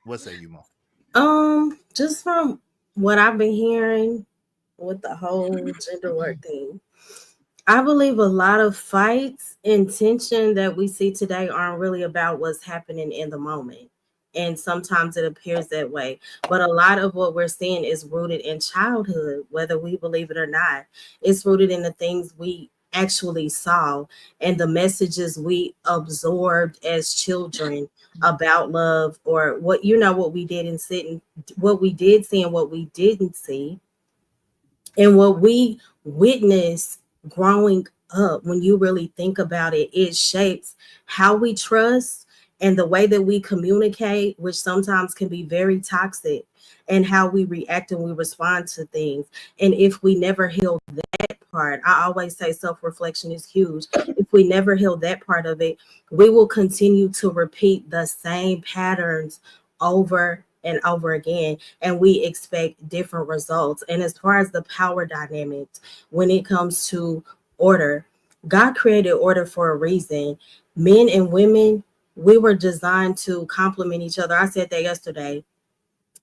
What say you, Mo? Just from what I've been hearing with the whole gender work thing, I believe a lot of fights and tension that we see today aren't really about what's happening in the moment. And sometimes it appears that way. But a lot of what we're seeing is rooted in childhood, whether we believe it or not. It's rooted in the things we actually saw and the messages we absorbed as children about love, or what we did and sit and what we did see and what we didn't see, and what we witness growing up. When you really think about it, it shapes how we trust and the way that we communicate, which sometimes can be very toxic, and how we react and we respond to things. And if we never heal that part, I always say self-reflection is huge. If we never heal that part of it, we will continue to repeat the same patterns over and over again, and we expect different results. And as far as the power dynamics, when it comes to order, God created order for a reason. Men and women, we were designed to complement each other. I said that yesterday.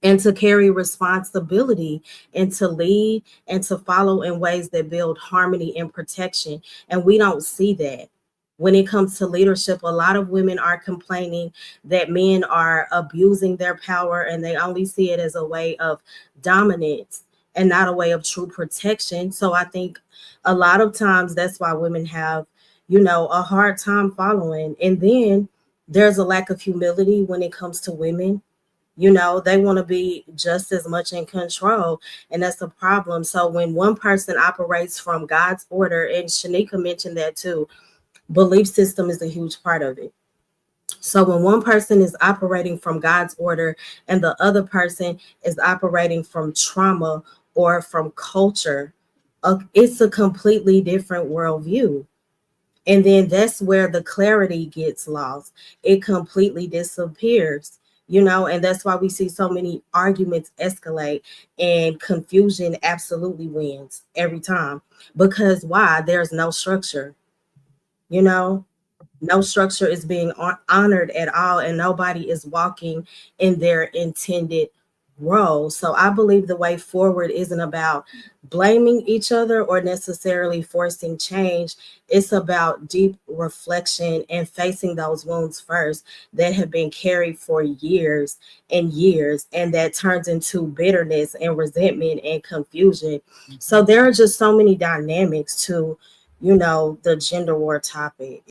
And to carry responsibility and to lead and to follow in ways that build harmony and protection. And we don't see that. When it comes to leadership, a lot of women are complaining that men are abusing their power and they only see it as a way of dominance and not a way of true protection. So I think a lot of times that's why women have, a hard time following. And then there's a lack of humility when it comes to women. They want to be just as much in control, and that's a problem. So when one person operates from God's order, and Shanika mentioned that too, belief system is a huge part of it. So when one person is operating from God's order and the other person is operating from trauma or from culture, it's a completely different worldview. And then that's where the clarity gets lost. It completely disappears, and that's why we see so many arguments escalate, and confusion absolutely wins every time. Because why? There's no structure, you know? No structure is being honored at all, and nobody is walking in their intended role. So I believe the way forward isn't about blaming each other or necessarily forcing change. It's about deep reflection and facing those wounds first that have been carried for years and years, and that turns into bitterness and resentment and confusion. So there are just so many dynamics to the gender war topic.